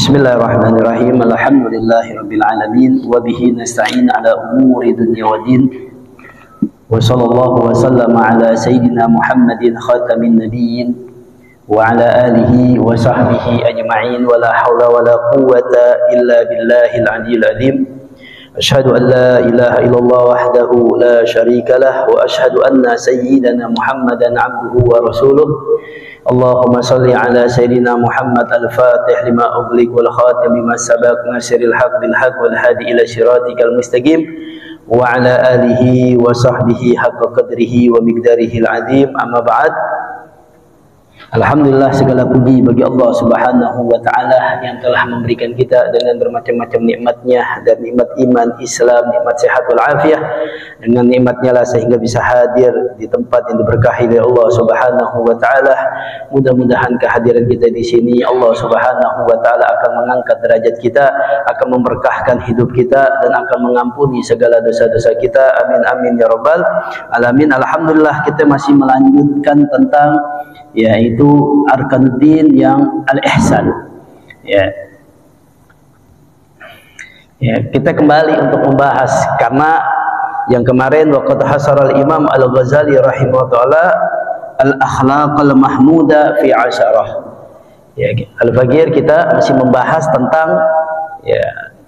Bismillahirrahmanirrahim. Alhamdulillahirabbil alamin wa bihi nasta'in ala umuri dunya waddin. Wa sallallahu wa sallama ala sayyidina Muhammadin khatamin nabiyyin wa ala alihi wa sahbihi ajma'in wa la hawla wa la quwwata illa billahil aliyyil azim. Asyhadu an la ilaha illallah wahdahu la syarika lah wa asyhadu anna sayyidana Muhammadan abduhu wa rasuluh. Allahumma salli ala sayyidina Muhammad al-fatih lima ughliq wal khatim lima sabaq nasiril haq bil haq wal hadi ila siratikal mustaqim wa ala alihi wa sahbihi haqqa qadrihi wa miqdarihil azim. Amma ba'd. Alhamdulillah, segala puji bagi Allah Subhanahu wa ta'ala yang telah memberikan kita dengan bermacam-macam nikmatnya, dan nikmat iman, Islam, nikmat sehat wal afiah. Dengan nikmatnya lah sehingga bisa hadir di tempat yang diberkahi oleh Allah Subhanahu wa ta'ala. Mudah-mudahan kehadiran kita di sini Allah Subhanahu wa ta'ala akan mengangkat derajat kita, akan memberkahkan hidup kita, dan akan mengampuni segala dosa-dosa kita. Amin amin ya rabbal alamin. Alhamdulillah, kita masih melanjutkan tentang yaitu arkanuddin yang al-ihsan. Kita kembali untuk membahas, karena yang kemarin waqad hasara al-Imam Al-Ghazali rahimahullah al-akhlaq al-mahmuda fi asyarah. Al-Faghir kita masih membahas tentang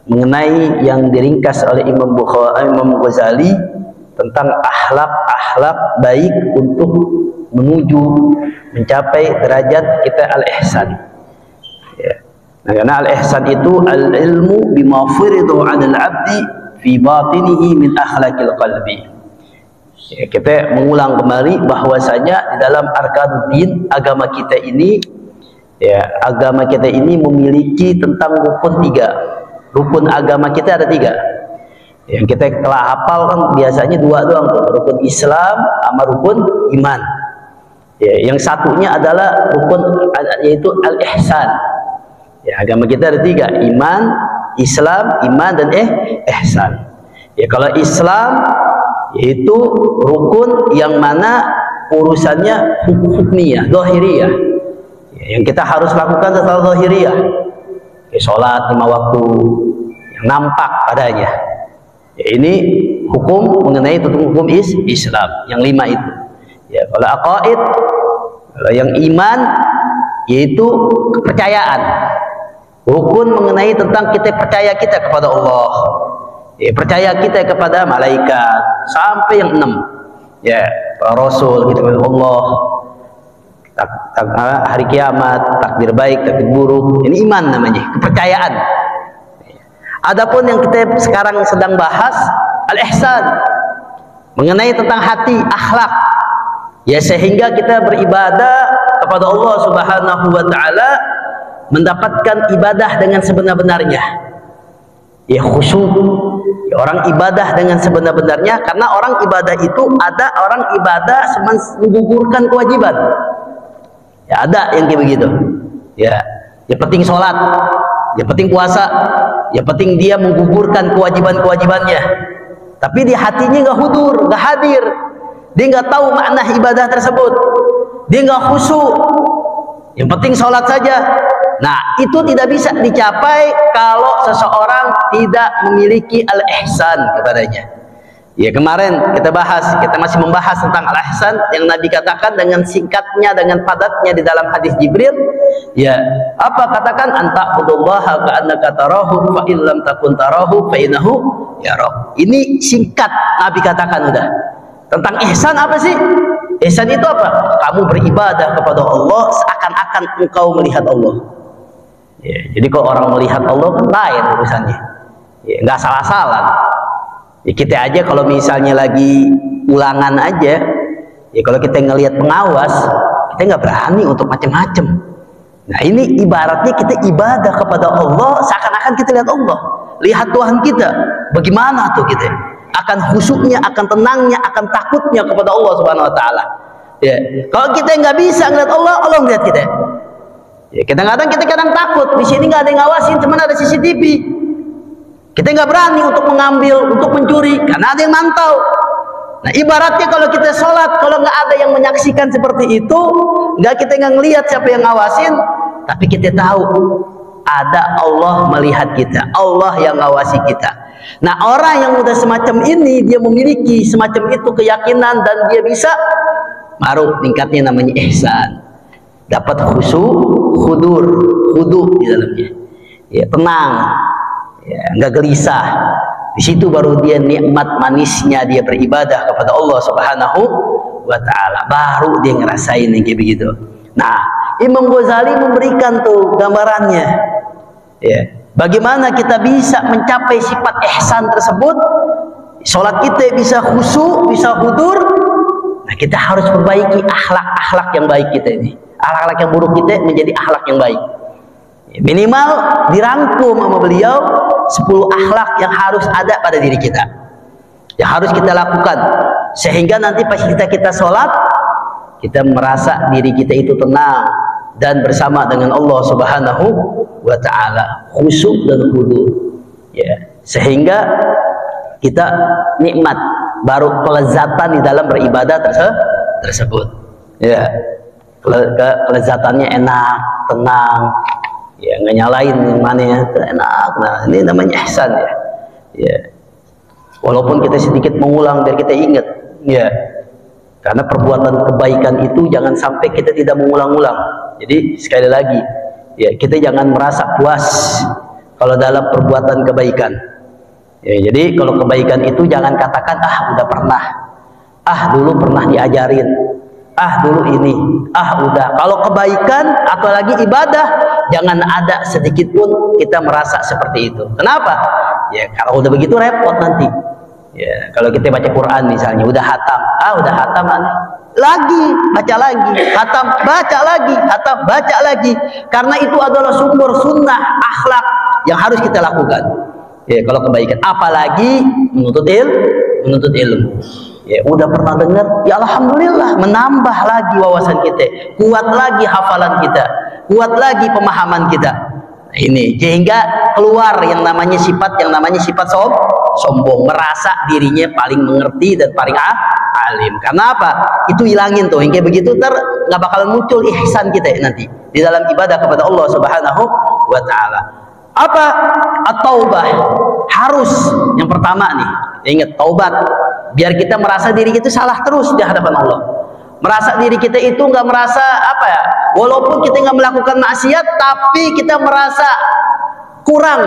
mengenai yang diringkas oleh Imam Ghazali tentang akhlak baik untuk menuju mencapai derajat kita al-ihsan. Nah, karena al-ihsan itu al-ilmu bima furidu 'alal 'abdi fi batinihi min akhlaqil qalbi. Kita mengulang kembali bahwasanya di dalam arkanuddin agama kita ini, agama kita ini memiliki tentang rukun tiga. Rukun agama kita ada tiga. Yang kita telah hafal kan biasanya dua doang tuh, rukun Islam sama rukun iman. Yang satunya adalah rukun, yaitu al-ihsan. Agama kita ada tiga: iman, Islam, iman, dan ihsan. Kalau Islam yaitu rukun yang mana urusannya hukmiyah, zahiriyah. Yang kita harus lakukan setelah zahiriyah, sholat 5 waktu yang nampak padanya. Ini hukum mengenai hukum Islam yang 5 itu. Kalau aqaid, kalau yang iman yaitu kepercayaan, rukun mengenai tentang kita percaya kita kepada Allah, percaya kita kepada malaikat, sampai yang 6 para rasul, kita kepada Allah, hari kiamat, takdir baik, takdir buruk. Ini iman namanya, kepercayaan. Adapun yang kita sekarang sedang bahas al-ihsan, mengenai tentang hati, akhlak. Sehingga kita beribadah kepada Allah Subhanahu wa ta'ala, mendapatkan ibadah dengan sebenar-benarnya. Khusyuk. Orang ibadah dengan sebenar-benarnya, karena orang ibadah itu ada orang ibadah menggugurkan kewajiban. Ada yang kayak begitu. Yang penting sholat, yang penting puasa, yang penting dia menggugurkan kewajiban-kewajibannya. Tapi di hatinya nggak hudur, nggak hadir. Dia nggak tahu makna ibadah tersebut, dia nggak khusyuk, yang penting sholat saja. Nah, itu tidak bisa dicapai kalau seseorang tidak memiliki al-ihsan kepadanya. Kemarin kita bahas, kita masih membahas tentang al-ihsan yang Nabi katakan dengan singkatnya, dengan padatnya di dalam hadis Jibril. Apa katakan? Anta'budullaha ka'annaka tarahu fa in lam takun tarahu fa innahu yarah. Ini singkat Nabi katakan udah. Tentang ihsan apa sih? Ihsan itu apa? Kamu beribadah kepada Allah seakan-akan engkau melihat Allah. Jadi kalau orang melihat Allah kan lain urusannya. Nggak salah-salah. Kita aja kalau misalnya lagi ulangan aja, kalau kita ngelihat pengawas, kita nggak berani untuk macam-macam. Nah, ini ibaratnya kita ibadah kepada Allah seakan-akan kita lihat Allah, lihat Tuhan kita. Bagaimana tuh kita? Akan khusyuknya, akan tenangnya, akan takutnya kepada Allah Subhanahu wa ta'ala. Kalau kita nggak bisa ngeliat Allah, Allah ngeliat kita. Kadang-kadang kita takut. Di sini nggak ada yang ngawasin, cuman ada CCTV. Kita nggak berani untuk mengambil, untuk mencuri, karena ada yang mantau. Nah, ibaratnya kalau kita sholat, kalau nggak ada yang menyaksikan seperti itu, kita nggak ngelihat siapa yang ngawasin, tapi kita tahu ada Allah melihat kita, Allah yang ngawasi kita. Nah, orang yang udah semacam ini, dia memiliki semacam itu keyakinan dan dia bisa, baru tingkatnya namanya ihsan. Dapat khudu di dalamnya. Ya, tenang, ya, nggak gelisah. Di situ baru dia nikmat manisnya dia beribadah kepada Allah Subhanahu wa Ta'ala. Baru dia ngerasain yang kayak begitu. Nah, Imam Ghazali memberikan tuh gambarannya. Ya, bagaimana kita bisa mencapai sifat ihsan tersebut? Sholat kita bisa khusyuk, bisa hudur. Nah, kita harus perbaiki akhlak-akhlak yang baik kita ini. Akhlak yang buruk kita menjadi akhlak yang baik. Minimal dirangkum sama beliau 10 akhlak yang harus ada pada diri kita, yang harus kita lakukan, sehingga nanti pas kita sholat, kita merasa diri kita itu tenang dan bersama dengan Allah Subhanahu wa Ta'ala, khusyuk dan khudu, ya, sehingga kita nikmat, baru kelezatan di dalam beribadah tersebut, ya, kelezatannya enak, tenang, ya, nggak nyalain mana ya, enak. Nah, ini namanya ihsan, ya. Ya, walaupun kita sedikit mengulang biar kita ingat, ya, karena perbuatan kebaikan itu jangan sampai kita tidak mengulang-ulang. Jadi sekali lagi, ya, kita jangan merasa puas kalau dalam perbuatan kebaikan. Ya, jadi kalau kebaikan itu jangan katakan udah pernah, dulu pernah diajarin, dulu ini, udah. Kalau kebaikan atau lagi ibadah, jangan ada sedikit pun kita merasa seperti itu. Kenapa? Ya, kalau udah begitu repot nanti. Ya, kalau kita baca Quran misalnya, udah hatam, udah hatam lagi, baca lagi, hatam, baca lagi, hatam, baca lagi. Karena itu adalah sumber sunnah akhlak yang harus kita lakukan. Ya, kalau kebaikan, apalagi menuntut ilmu. Ya, udah pernah dengar, ya alhamdulillah, menambah lagi wawasan kita, kuat lagi hafalan kita, kuat lagi pemahaman kita. Nah, ini sehingga keluar yang namanya sifat sombong, merasa dirinya paling mengerti dan paling alim. Karena apa? Itu hilangin tuh, yang kayak begitu nggak bakalan muncul ihsan kita nanti di dalam ibadah kepada Allah Subhanahu wa Ta'ala. Apa? At-taubah. Harus yang pertama nih, ingat, taubat. Biar kita merasa diri kita salah terus di hadapan Allah, merasa diri kita itu nggak merasa walaupun kita nggak melakukan maksiat, tapi kita merasa kurang,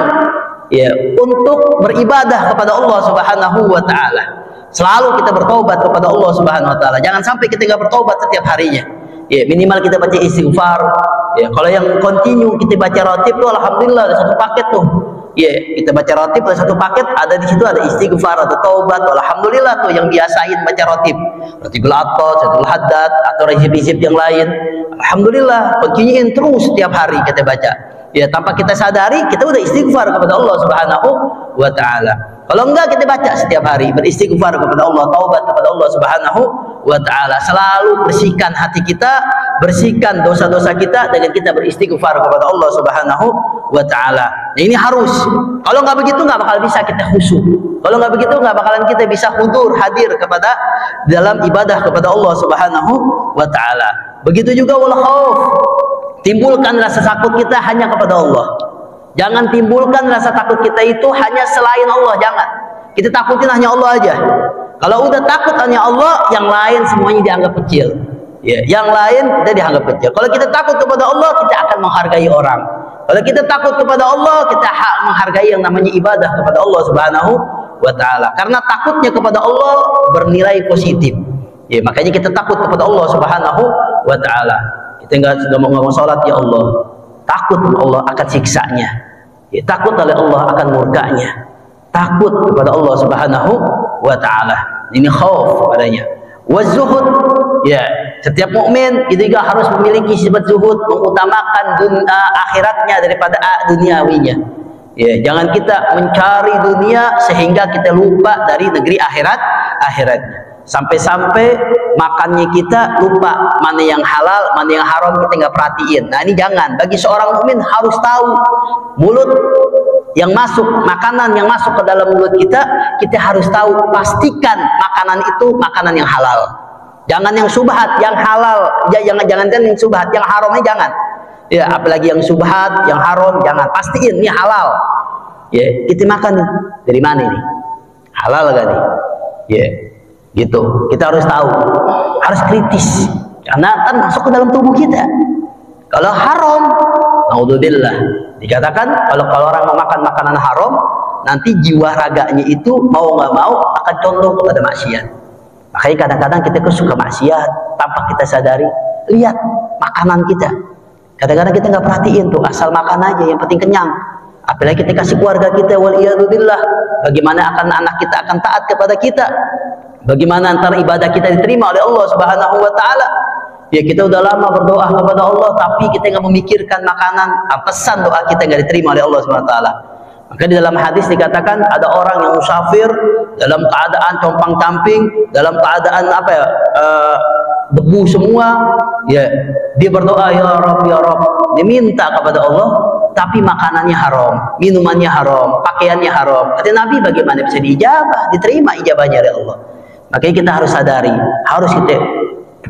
ya, untuk beribadah kepada Allah Subhanahu wa Ta'ala. Selalu kita bertobat kepada Allah Subhanahu wa Ta'ala. Jangan sampai kita nggak bertobat setiap harinya. Ya, minimal kita baca istighfar. Ya, kalau yang continue kita baca rotib tuh alhamdulillah ada satu paket tuh. Ya, kita baca rotib ada satu paket, ada di situ ada istighfar, ada taubat. Alhamdulillah tuh yang biasain baca rotib, rotibul atos, rotibul haddad, atau hizib-hizib yang lain. Alhamdulillah, continuein terus setiap hari kita baca. Ya, tanpa kita sadari kita udah istighfar kepada Allah Subhanahu wa Ta'ala. Kalau enggak, kita baca setiap hari, beristighfar kepada Allah, taubat kepada Allah Subhanahu wa Ta'ala. Selalu bersihkan hati kita, bersihkan dosa-dosa kita dengan kita beristighfar kepada Allah Subhanahu wa Ta'ala. Nah, ini harus. Kalau nggak begitu nggak bakal bisa kita khusyuk. Kalau nggak begitu nggak bakalan kita bisa hudur, hadir kepada dalam ibadah kepada Allah Subhanahu wa Ta'ala. Begitu juga wal khauf. Timbulkan rasa takut kita hanya kepada Allah. Jangan timbulkan rasa takut kita itu hanya selain Allah, jangan. Kita takutin hanya Allah aja. Kalau udah takut hanya Allah, yang lain semuanya dianggap kecil. Ya, yang lain kita dianggap kecil. Kalau kita takut kepada Allah, kita akan menghargai orang. Kalau kita takut kepada Allah, kita menghargai yang namanya ibadah kepada Allah Subhanahu wa Ta'ala. Karena takutnya kepada Allah bernilai positif. Ya, makanya kita takut kepada Allah Subhanahu wa Ta'ala. Kita nggak mau sholat, ya Allah, takut Allah akan siksanya, ya, takut oleh Allah akan murkanya, takut kepada Allah Subhanahu wa Ta'ala. Ini khauf padanya. Wazuhud, ya, setiap mukmin itu juga harus memiliki sifat zuhud, mengutamakan akhiratnya daripada duniawinya. Ya, jangan kita mencari dunia sehingga kita lupa dari negeri akhiratnya. Sampai-sampai makannya kita lupa mana yang halal, mana yang haram, kita nggak perhatiin. Nah, ini jangan. Bagi seorang mukmin harus tahu mulut yang masuk, makanan yang masuk ke dalam mulut kita harus tahu, pastikan makanan itu makanan yang halal. Jangan yang subhat, yang halal. Jangan yang subhat, yang haramnya jangan. Ya, apalagi yang subhat, yang haram, jangan. Pastiin ini halal. Ya, kita makan nih. Dari mana nih? Halal gak nih? Ya, gitu. Kita harus tahu, harus kritis. Karena kan masuk ke dalam tubuh kita. Kalau haram, naudzubillah, dikatakan kalau orang memakan makanan haram, nanti jiwa raganya itu mau nggak mau akan condong kepada maksiat. Makanya kadang-kadang kita suka maksiat tanpa kita sadari. Lihat makanan kita. Kadang-kadang kita nggak perhatiin tuh, asal makan aja, yang penting kenyang. Apalagi kita kasih keluarga kita, waliyadzubillah, bagaimana akan anak kita akan taat kepada kita? Bagaimana antara ibadah kita diterima oleh Allah Subhanahu wa taala? Ya, kita udah lama berdoa kepada Allah, tapi kita nggak memikirkan makanan, pesan doa kita nggak diterima oleh Allah Subhanahu wa taala. Maka di dalam hadis dikatakan ada orang yang musafir dalam keadaan compang-camping, dalam keadaan apa ya, debu semua, ya dia berdoa, ya Rabb, ya Rabb, dia minta kepada Allah, tapi makanannya haram, minumannya haram, pakaiannya haram. Kata Nabi, bagaimana bisa diijabah, diterima ijabahnya oleh Allah? Makanya kita harus sadari, harus kita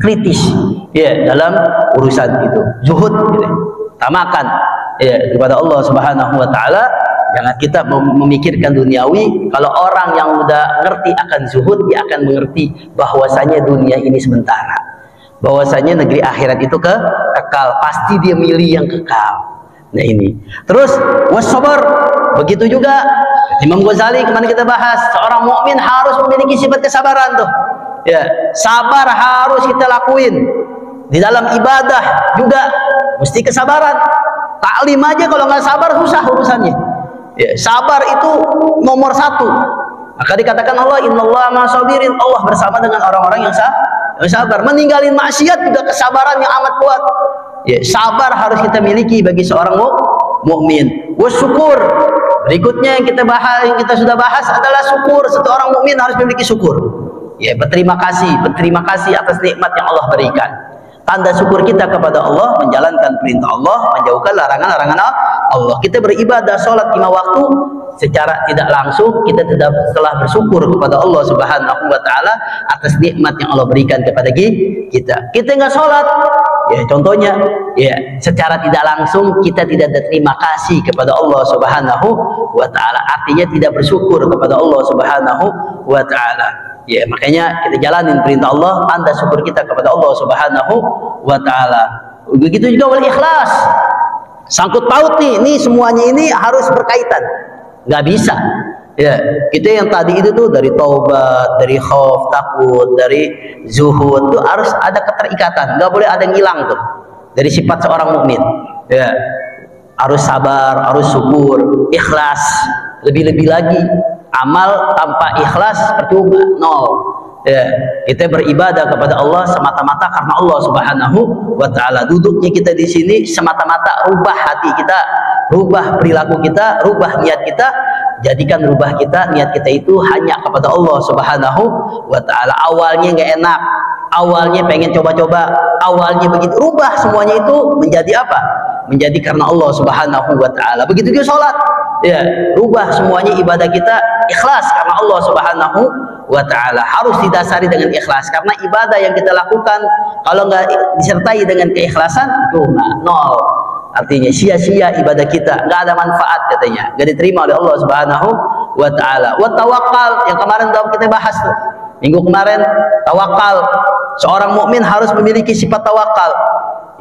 kritis, ya, dalam urusan itu, zuhud, gitu. Tamakan, ya, kepada Allah Subhanahu wa taala. Jangan kita memikirkan duniawi. Kalau orang yang udah ngerti akan zuhud, dia akan mengerti bahwasanya dunia ini sementara, bahwasanya negeri akhirat itu kekal, pasti dia milih yang kekal. Nah ini. Terus wassabar, begitu juga Imam Ghazali kemarin kita bahas, seorang mukmin harus memiliki sifat kesabaran tuh. Ya, sabar harus kita lakuin. Di dalam ibadah juga mesti kesabaran. Taklim aja kalau nggak sabar susah urusannya. Ya, sabar itu nomor satu. Maka dikatakan Allah, innallaha ma'as-sabirin, Allah bersama dengan orang-orang yang sabar. Meninggalin maksiat juga kesabaran yang amat kuat. Ya, sabar harus kita miliki bagi seorang mukmin. Wasyukur, berikutnya yang kita bahas, yang kita sudah bahas adalah syukur. Seorang mukmin harus memiliki syukur. Ya, berterima kasih atas nikmat yang Allah berikan. Tanda syukur kita kepada Allah, menjalankan perintah Allah, menjauhkan larangan-larangan Allah. Kita beribadah sholat 5 waktu secara tidak langsung, kita telah bersyukur kepada Allah Subhanahu wa taala atas nikmat yang Allah berikan kepada kita. Kita nggak sholat, ya contohnya, ya secara tidak langsung kita tidak berterima kasih kepada Allah Subhanahu wa taala. Artinya tidak bersyukur kepada Allah Subhanahu wa taala. Ya, makanya kita jalanin perintah Allah, tanda syukur kita kepada Allah Subhanahu wa taala. Begitu juga wal ikhlas. Sangkut paut nih semuanya ini harus berkaitan. Nggak bisa. Ya, kita yang tadi itu tuh dari taubat, dari khauf, takut, dari zuhud, tuh harus ada keterikatan. Nggak boleh ada yang hilang tuh dari sifat seorang mukmin. Ya, harus sabar, harus syukur, ikhlas, lebih-lebih lagi. Amal tanpa ikhlas percuma, nol. Ya, kita beribadah kepada Allah semata-mata karena Allah Subhanahu wa taala. Duduknya kita di sini semata-mata rubah hati kita, rubah perilaku kita, rubah niat kita. Jadikan rubah kita, niat kita itu hanya kepada Allah Subhanahu wa taala. Awalnya nggak enak, awalnya pengen coba-coba, awalnya begitu, rubah semuanya itu menjadi apa? Menjadi karena Allah Subhanahu wa taala. Begitu juga sholat. Ya, rubah semuanya ibadah kita ikhlas karena Allah Subhanahu wa taala. Harus didasari dengan ikhlas, karena ibadah yang kita lakukan kalau nggak disertai dengan keikhlasan cuma nol. Artinya sia-sia ibadah kita, nggak ada manfaat katanya, nggak diterima oleh Allah Subhanahu wa taala. Wa tawakkal, yang kemarin kita bahas tuh minggu kemarin, tawakal. Seorang mukmin harus memiliki sifat tawakal.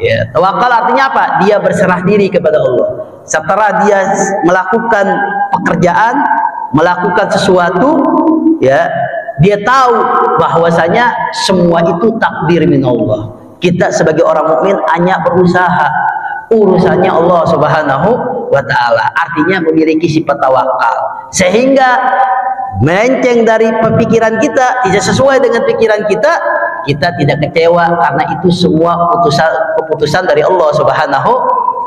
Ya, tawakal artinya apa? Dia berserah diri kepada Allah. Setelah dia melakukan pekerjaan, melakukan sesuatu, ya, dia tahu bahwasanya semua itu takdir minallah. Kita sebagai orang mukmin hanya berusaha, urusannya Allah Subhanahu wa taala. Artinya memiliki sifat tawakal, sehingga melenceng dari pikiran kita, tidak sesuai dengan pikiran kita tidak kecewa, karena itu semua keputusan dari Allah Subhanahu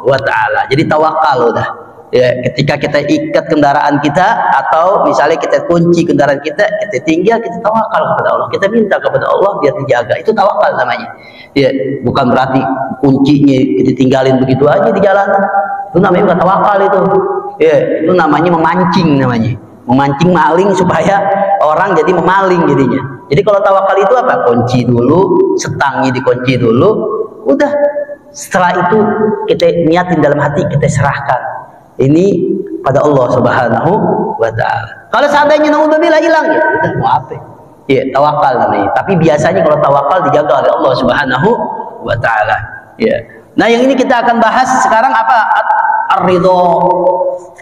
wa taala. Jadi tawakal udah. Ya, ketika kita ikat kendaraan kita, atau misalnya kita kunci kendaraan kita tinggal, kita tawakal kepada Allah. Kita minta kepada Allah biar dijaga. Itu tawakal namanya. Ya, bukan berarti kuncinya kita tinggalin begitu aja di jalanan. Itu namanya bukan tawakal itu. Ya, itu namanya memancing namanya. Memancing maling supaya orang jadi memaling jadinya. Jadi kalau tawakal itu apa? Kunci dulu, setangnya dikunci dulu, udah Setelah itu kita niatin dalam hati, kita serahkan ini pada Allah Subhanahu wa Ta'ala. Kalau seandainya naudzubillah hilang, ya udah mau apa? Ya tawakal namanya. Tapi biasanya kalau tawakal dijaga oleh Allah Subhanahu wa Ta'ala. Ya. Nah, yang ini kita akan bahas sekarang apa? Ar-ridho.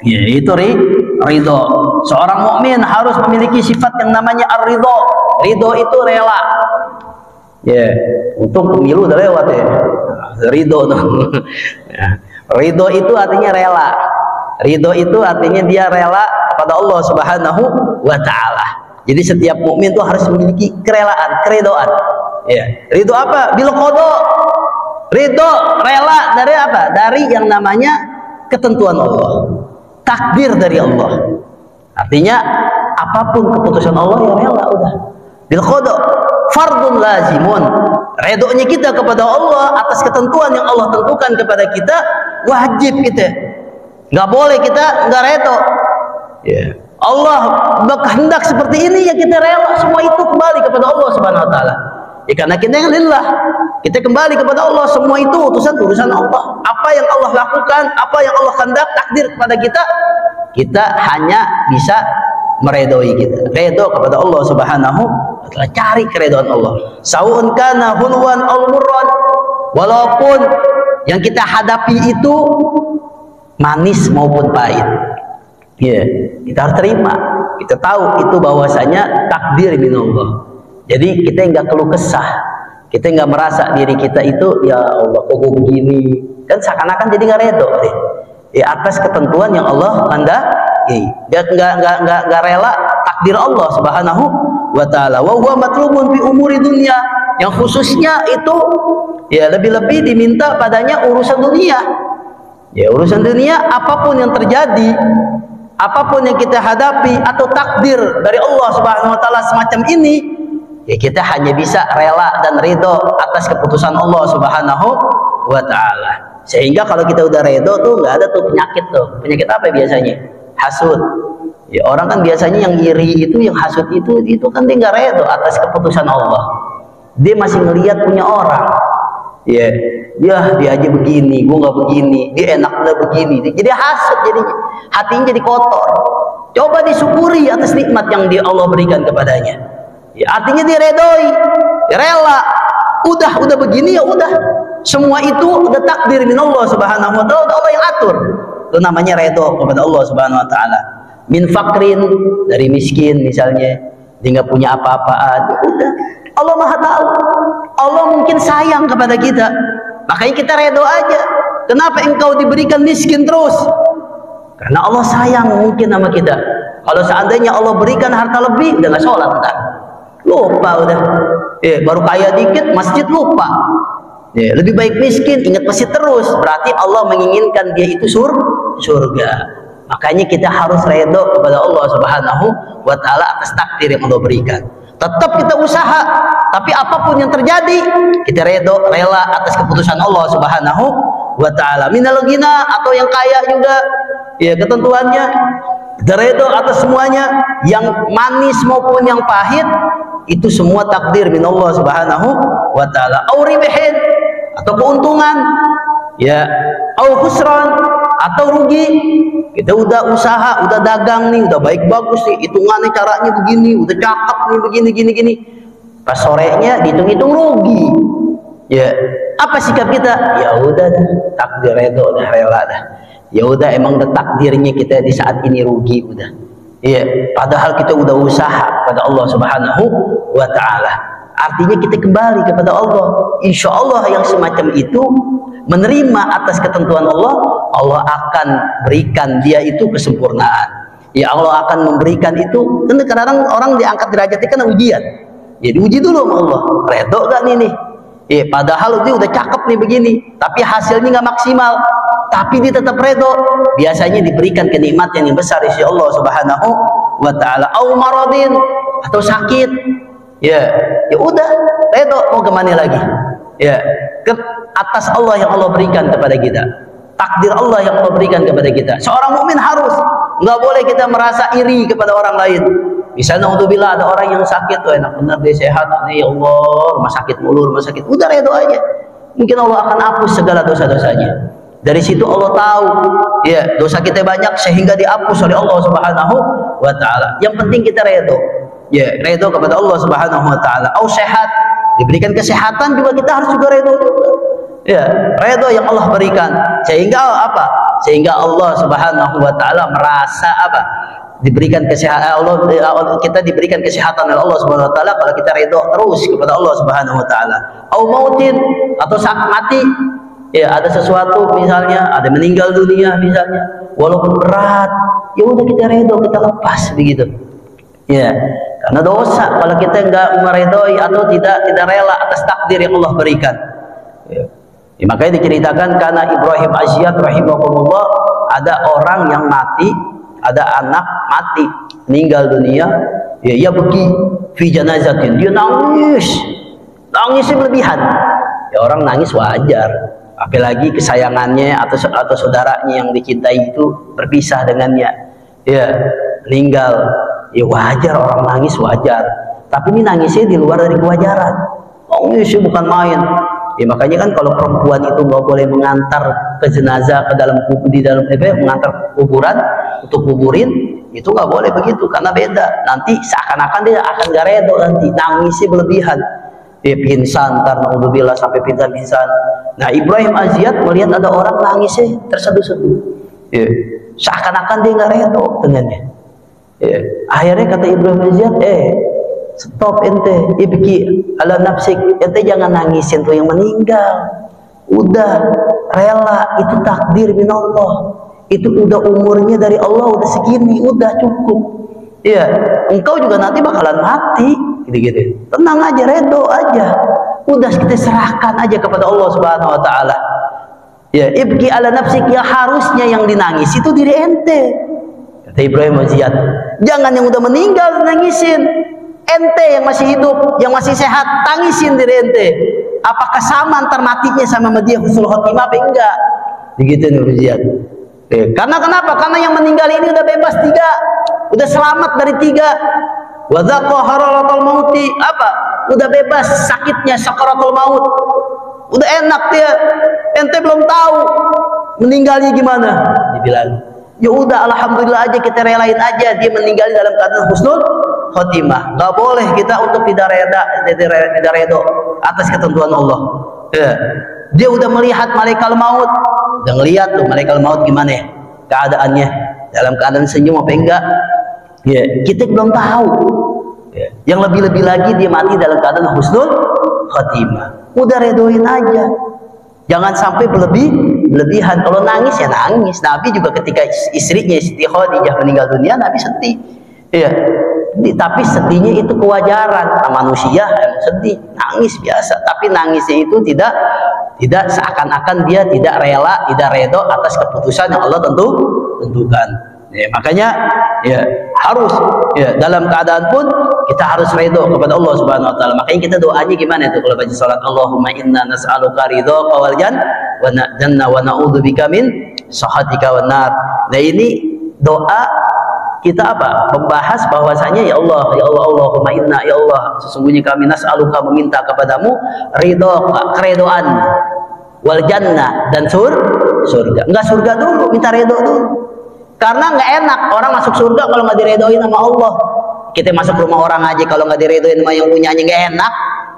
Ya, itu ridho. Seorang mukmin harus memiliki sifat yang namanya ar-ridho. Ridho itu rela. Ya, untuk pemilu udah lewat ya. Ridho ya. Ridho itu artinya rela. Ridho itu artinya dia rela kepada Allah Subhanahu wa Ta'ala. Jadi setiap mukmin itu harus memiliki kerelaan, keridhaan. Ya. Ridho apa? Bil qada. Ridho rela dari apa? Dari yang namanya ketentuan Allah, takdir dari Allah. Artinya apapun keputusan Allah ya rela udah. Bil qada fardun lazimun. Redonya kita kepada Allah atas ketentuan yang Allah tentukan kepada kita wajib kita. Nggak boleh kita nggak redo. Ya. Allah berkehendak seperti ini ya kita rela semua itu kembali kepada Allah Subhanahu wa Ta'ala. Ya karena kita yang lillah, kita kembali kepada Allah, semua itu urusan Allah. Apa yang Allah lakukan, apa yang Allah hendak takdir kepada kita, kita hanya bisa meredoi kita. Redo kepada Allah Subhanahu wa Ta'ala, cari keredoan Allah. Sawun kana hulwan aw murran, walaupun yang kita hadapi itu manis maupun pahit. Ya, kita harus terima. Kita tahu itu bahwasanya takdir minallah. Jadi kita nggak keluh kesah, kita nggak merasa diri kita itu ya Allah kok gue begini, kan seakan-akan jadi nggak redo deh. Di atas ketentuan yang Allah kehendaki, dia nggak rela takdir Allah Subhanahu wa Ta'ala. Wa huwa matlubun fi umuri dunia, yang khususnya itu ya lebih-lebih diminta padanya urusan dunia. Ya urusan dunia apapun yang terjadi, apapun yang kita hadapi atau takdir dari Allah Subhanahu wa Ta'ala semacam ini, ya kita hanya bisa rela dan ridho atas keputusan Allah Subhanahu wa Ta'ala. Sehingga kalau kita udah ridho tuh nggak ada tuh penyakit tuh. Penyakit apa biasanya? Hasud. Ya orang kan biasanya yang iri itu, yang hasud itu kan dia nggak ridho atas keputusan Allah. Dia masih ngelihat punya orang. Ya, dia aja begini, gua nggak begini, dia enaknya begini. Jadi hasud jadinya. Hatinya jadi kotor. Coba disyukuri atas nikmat yang Allah berikan kepadanya. Ya, artinya dia redoi, rela, udah begini ya udah, semua itu udah takdir min Allah Subhanahu wa Ta'ala, Allah yang atur. Itu namanya redo kepada Allah Subhanahu wa Ta'ala. Min fakrin, dari miskin misalnya, dia nggak punya apa-apaan, udah Allah Maha tahu. Allah mungkin sayang kepada kita, makanya kita redo aja. Kenapa engkau diberikan miskin terus? Karena Allah sayang mungkin sama kita. Kalau seandainya Allah berikan harta lebih, udah nggak sholat ntar. Lupa udah, baru kaya dikit masjid lupa. Lebih baik miskin, ingat masjid terus. Berarti Allah menginginkan dia itu surga. Makanya kita harus redo kepada Allah Subhanahu wa Ta'ala atas takdir yang Allah berikan. Tetap kita usaha, tapi apapun yang terjadi kita redo, rela atas keputusan Allah Subhanahu wa Ta'ala. Minal ghina, atau yang kaya juga, ya ketentuannya kita redo atas semuanya, yang manis maupun yang pahit. Itu semua takdir min Allah Subhanahu wa Ta'ala. Au ribihin, atau keuntungan, ya, au khusran, atau rugi. Kita udah usaha, udah dagang nih, udah baik bagus nih, hitungannya caranya begini, udah cakep nih begini gini. Pas sorenya dihitung-hitung rugi. Ya, apa sikap kita? Ya udah takdir itu udah rela dah. Ya udah emang udah takdirnya kita di saat ini rugi udah. Ya, padahal kita udah usaha pada Allah Subhanahu wa Ta'ala. Artinya kita kembali kepada Allah. Insya Allah yang semacam itu menerima atas ketentuan Allah, Allah akan berikan dia itu kesempurnaan. Ya Allah akan memberikan itu. Dan kadang-kadang orang diangkat derajatnya kan ujian. Ya diuji dulu sama Allah. Redo gak nih? Ya, padahal dia udah cakep nih begini, tapi hasilnya nggak maksimal. Tapi dia tetap redo. Biasanya diberikan kenikmatan yang besar insya Allah Subhanahu wa Ta'ala. Au maradin, atau sakit. Ya udah redo, mau kemana lagi? Ya, ke atas Allah yang Allah berikan kepada kita, takdir Allah yang Allah berikan kepada kita. Seorang mukmin harus, nggak boleh kita merasa iri kepada orang lain. Misalnya naudzubillah ada orang yang sakit tuh, enak benar dia sehat nih, ya Allah rumah sakit mulu, rumah sakit, udah redo aja. mungkin Allah akan hapus segala dosa-dosanya. Dari situ Allah tahu ya dosa kita banyak sehingga dihapus oleh Allah Subhanahu wa taala. Yang penting kita redho. Ya, redho kepada Allah Subhanahu wa taala. Au sehat, diberikan kesehatan juga kita harus juga redho juga. Ya, redho yang Allah berikan. Sehingga apa? Sehingga Allah Subhanahu wa taala merasa apa? Diberikan kesehatan kita diberikan kesehatan oleh Allah Subhanahu wa taala kalau kita redho terus kepada Allah Subhanahu wa taala. Au mautin, atau saat mati. Ya, ada sesuatu misalnya, ada meninggal dunia misalnya, walaupun berat, ya udah kita redho, kita lepas begitu. Ya, karena dosa kalau kita enggak meredoi atau tidak rela atas takdir yang Allah berikan. Ya. Ya, makanya diceritakan karena Ibrahim Asyad rahimahullah, ada orang yang mati, ada anak mati, meninggal dunia, ya ia pergi fi janazatin, dia nangisnya berlebihan. Ya, orang nangis wajar. Apalagi kesayangannya atau saudaranya yang dicintai itu berpisah dengannya, ya meninggal, ya wajar orang nangis, wajar. Tapi ini nangisnya di luar dari kewajaran, nangisnya bukan main. Ya makanya kan kalau perempuan itu nggak boleh mengantar ke jenazah ke dalam mengantar kuburan untuk kuburin, itu nggak boleh begitu karena beda. Nanti seakan-akan dia akan gak redho, nanti nangisnya berlebihan. Dia pingsan, naudzubillah sampai pingsan. Nah, Ibrahim Asyad melihat ada orang nangisnya terseduh-seduh. Ya. Seakan-akan dia nggak redho dengannya. Ya. Akhirnya kata Ibrahim Asyad, stop ente, ibki ala nafsik, ente jangan nangisin tuh yang meninggal. Udah rela, itu takdir minallah. Itu udah umurnya dari Allah, udah segini, udah cukup. Ya, engkau juga nanti bakalan mati. Gitu-gitu. Tenang aja, redho aja. Udah kita serahkan aja kepada Allah Subhanahu wa taala. Ya, ibki ala nafsik, ya harusnya yang dinangis itu diri ente. Kata Ibrahim Asyad, jangan yang udah meninggal nangisin. Ente yang masih hidup, yang masih sehat, tangisin diri ente. Apakah sama antar matinya sama dia husnul khotimah apa enggak? Begitu nih Asyad. Ya, karena kenapa? Karena yang meninggal ini udah bebas 3. Udah selamat dari 3. Wadzaqa hararatul mauti, apa? Udah bebas sakitnya sakaratul maut. Udah enak dia. Ente belum tahu meninggalnya gimana. Dibilang, ya udah alhamdulillah aja, kita relain aja dia meninggal dalam keadaan husnul khotimah. Gak boleh kita untuk tidak redho atas ketentuan Allah. Ya. Dia udah melihat malaikat maut. Udah ngelihat tuh malaikat maut gimana ya keadaannya, dalam keadaan senyum apa enggak. Ya, kita belum tahu. Ya. Yang lebih-lebih lagi dia mati dalam keadaan husnul khotimah. Udah redoin aja. Jangan sampai berlebihan. Kalau nangis ya nangis. Nabi juga ketika istrinya Siti Khadijah meninggal dunia, Nabi sedih. Ya. Tapi sedihnya itu kewajaran. Manusia yang sedih, nangis biasa. Tapi nangisnya itu tidak seakan-akan dia tidak rela, tidak redho atas keputusan yang Allah tentukan. Ya, makanya ya harus ya dalam keadaan pun kita harus redho kepada Allah Subhanahu wa taala. Makanya kita doanya gimana itu kalau baca salat, Allahumma inna nas'aluka ridhaka wal jannah wa na'udzubika min sakhatika wan nar. Nah, ini doa kita apa? Membahas bahwasanya ya Allah, Allahumma inna, ya Allah, sesungguhnya kami nas'aluka meminta kepadamu ridhaka, keredoan, wal jannah, dan surga. Enggak surga dulu, minta redho dulu. Karena nggak enak orang masuk surga kalau nggak diredoin sama Allah. Kita masuk rumah orang aja kalau nggak diredoin sama yang punyanya nggak enak.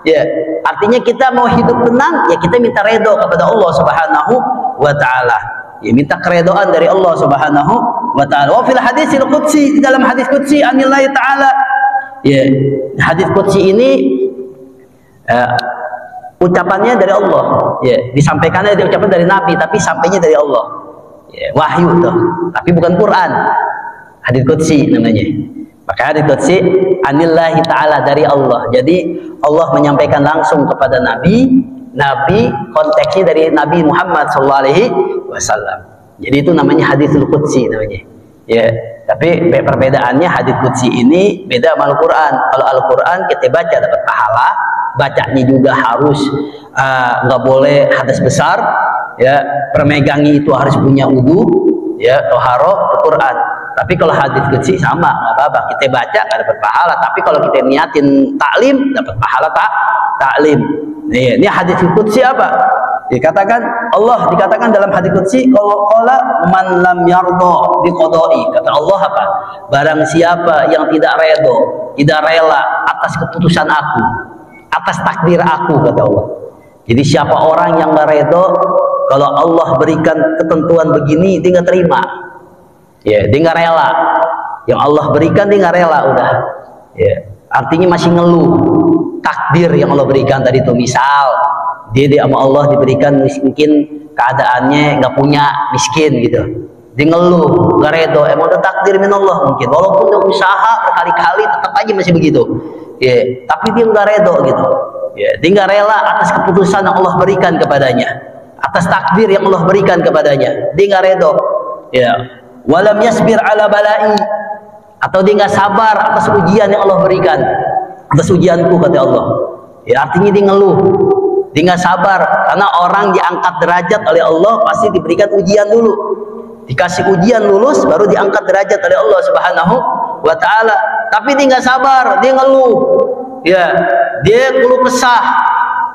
Ya, artinya kita mau hidup tenang, ya kita minta redho kepada Allah Subhanahu wa taala. Ya, minta keredoan dari Allah Subhanahu wa taala. Wa fil hadisil qudsi, di dalam hadis qudsi anillahi taala. Ya, hadis qudsi ini ucapannya dari Allah. Ya, disampaikannya dari ucapan dari Nabi, tapi sampainya dari Allah. Ya, wahyu tuh, tapi bukan Quran. Hadits qudsi namanya. Maka hadits qudsi anillahi ta'ala, dari Allah. Jadi Allah menyampaikan langsung kepada Nabi konteksnya dari Nabi Muhammad SAW. Jadi itu namanya haditsul qudsi namanya. Ya, tapi perbedaannya hadits qudsi ini beda sama Al-Quran. Kalau Al-Quran kita baca dapat pahala, bacanya juga harus nggak boleh hadas besar. Ya, permegangi itu harus punya wudu, ya, toharo, Quran. Tapi kalau hadits qudsi sama, nggak apa-apa. Kita baca nggak dapat pahala, tapi kalau kita niatin taklim dapat pahala taklim. Ini hadits qudsi apa? Dikatakan Allah dikatakan dalam hadits qudsi, qala man lam yardha bi qada'i. Kata Allah apa? Barang siapa yang tidak redho, tidak rela atas keputusan aku, atas takdir aku, kata Allah. Jadi siapa orang yang nggak redho kalau Allah berikan ketentuan begini, dia nggak terima. Ya, dia nggak rela. Yang Allah berikan dia nggak rela, udah. Ya, artinya masih ngeluh takdir yang Allah berikan tadi itu. Misal dia sama Allah diberikan mungkin keadaannya nggak punya, miskin gitu, dia ngeluh nggak redo, emang udah takdir min Allah mungkin, walaupun udah usaha berkali-kali tetap aja masih begitu, ya, tapi dia nggak redo gitu, ya, dia nggak rela atas keputusan yang Allah berikan kepadanya, atas takdir yang Allah berikan kepadanya, dia nggak redo, ya, walam yasbir ala balai, atau dia nggak sabar atas ujian yang Allah berikan, atas ujianku, kata Allah, ya, artinya dia ngeluh. Dia nggak sabar, karena orang diangkat derajat oleh Allah pasti diberikan ujian dulu, dikasih ujian lulus baru diangkat derajat oleh Allah Subhanahu wa Ta'ala. Tapi dia nggak sabar, dia ngeluh, ya, dia keluh kesah,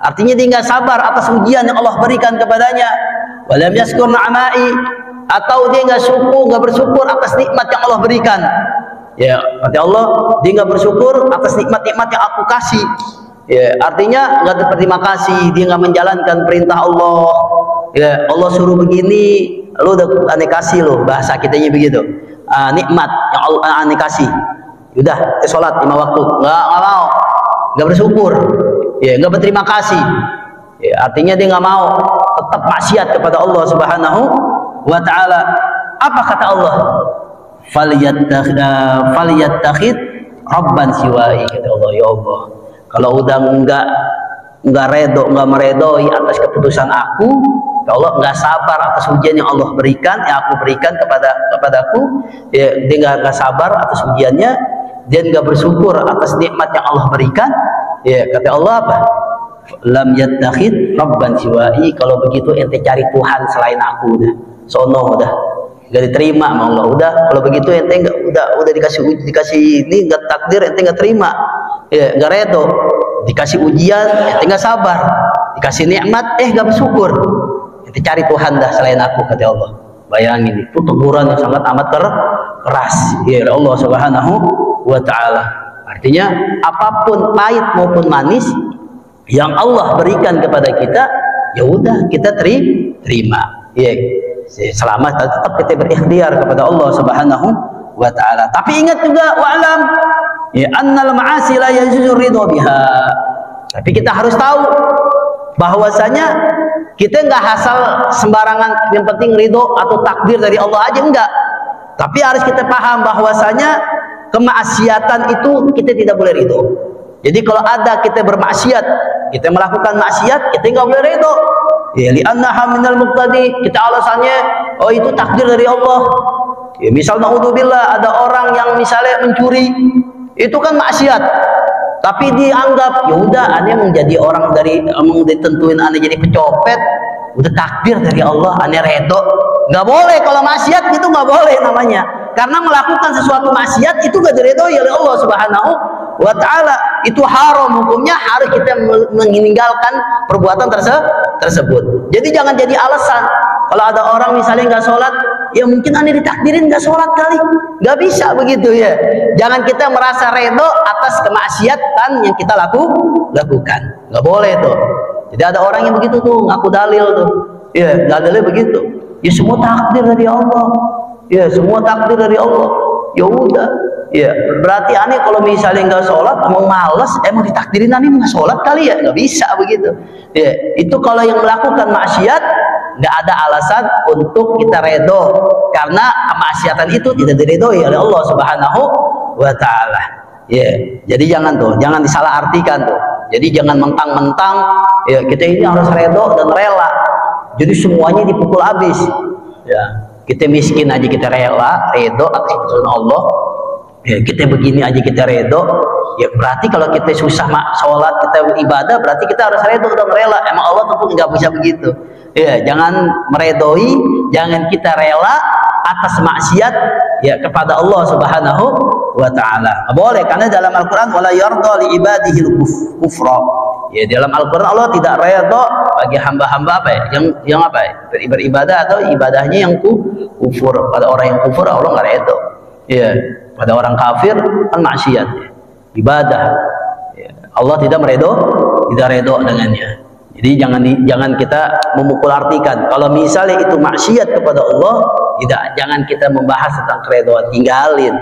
artinya dia nggak sabar atas ujian yang Allah berikan kepadanya. Walam yaskur na'mai, atau dia nggak bersyukur atas nikmat yang Allah berikan, ya, kata Allah, dia nggak bersyukur atas nikmat-nikmat yang aku kasih. Ya, artinya nggak berterima kasih, dia nggak menjalankan perintah Allah. Ya, Allah suruh begini, lu udah aneh kasih lo, bahasa kitanya begitu. Nikmat yang Allah aneh kasih, udah sholat 5 waktu, nggak mau, nggak bersyukur, ya, nggak berterima kasih. Ya, artinya dia nggak mau, tetap maksiat kepada Allah Subhanahu wa Ta'ala. Apa kata Allah? Falyattakhid rabban siwai, kata Allah. Ya Allah, kalau udah nggak meredoi atas keputusan aku, ya Allah, nggak sabar atas ujian yang Allah berikan, yang aku berikan kepadaku, ya, dia nggak sabar atas ujiannya, dia nggak bersyukur atas nikmat yang Allah berikan, ya, kata Allah apa? Lam yattakhid rabban siwai, kalau begitu ente cari Tuhan selain aku, udah sono, udah nggak diterima sama Allah. Udah, kalau begitu ente udah dikasih ini nggak takdir, ente nggak terima, ya, nggak redo, dikasih ujian ente nggak sabar, dikasih nikmat nggak bersyukur, ente cari Tuhan dah selain aku, kata Allah. Bayangin, itu teguran yang sangat amat keras, ya, Allah Subhanahu wa Ta'ala. Artinya apapun pahit maupun manis yang Allah berikan kepada kita, ya udah kita terima, ya, selama tetap kita berikhtiar kepada Allah Subhanahu wa Ta'ala. Tapi ingat juga, wa'lam, ya, annal ma'asi la yajuzu ridho biha. Tapi kita harus tahu bahwasanya kita nggak asal sembarangan yang penting ridho atau takdir dari Allah aja, enggak. Tapi harus kita paham bahwasanya kemaksiatan itu kita tidak boleh ridho. Jadi kalau ada kita bermaksiat, kita melakukan maksiat, kita nggak boleh ridho. Ya, li'annaha minal muqtadi, kita alasannya, oh itu takdir dari Allah. Ya, misal naudzubillah, ada orang yang misalnya mencuri, itu kan maksiat, tapi dianggap, ya udah, aneh menjadi orang dari, ditentuin aneh jadi pecopet, udah takdir dari Allah, aneh redo. Nggak boleh, kalau maksiat gitu nggak boleh namanya, karena melakukan sesuatu maksiat itu nggak diredoi oleh Allah Subhanahu wa Ta'ala. Itu haram, hukumnya harus kita meninggalkan perbuatan tersebut. Jadi jangan jadi alasan. Kalau ada orang misalnya nggak sholat, ya mungkin aneh ditakdirin nggak sholat kali, nggak bisa begitu, ya. Jangan kita merasa redo atas kemaksiatan yang kita lakukan, nggak boleh tuh. Jadi ada orang yang begitu tuh, ngaku dalil tuh, ya, dalilnya begitu, ya semua takdir dari Allah, ya semua takdir dari Allah, ya udah, ya berarti aneh kalau misalnya nggak sholat, mau males, emang ditakdirin aneh nggak sholat kali, ya nggak bisa begitu, ya. Itu kalau yang melakukan maksiat nggak ada alasan untuk kita redo, karena kemaksiatan itu tidak diredoi oleh Allah Subhanahu wa Ta'ala, ya. Jadi jangan disalahartikan tuh. Jadi jangan mentang-mentang, ya, kita ini harus redo dan rela, jadi semuanya dipukul habis, ya. Kita miskin aja kita redo atas keputusan Allah, ya, kita begini aja kita redo, ya berarti kalau kita susah sholat, kita ibadah, berarti kita harus redo dan rela. Emang Allah tentu nggak bisa begitu, ya. Jangan meredoi, jangan kita rela atas maksiat, ya, kepada Allah Subhanahu wa Ta'ala. Boleh, karena dalam Al-Quran, wala yarda li ibadihil kufra, Ya, dalam Al-Quran Allah tidak redha bagi hamba-hamba apa ya? Yang apa ya? Beribadah atau ibadahnya yang kufur. Pada orang yang kufur Allah nggak redha. Ya, pada orang kafir kan maksiat. Ya. Ibadah. Ya. Allah tidak redha dengannya. Jadi jangan kita memukul artikan. Kalau misalnya itu maksiat kepada Allah, jangan kita membahas tentang keredhaan, tinggalin.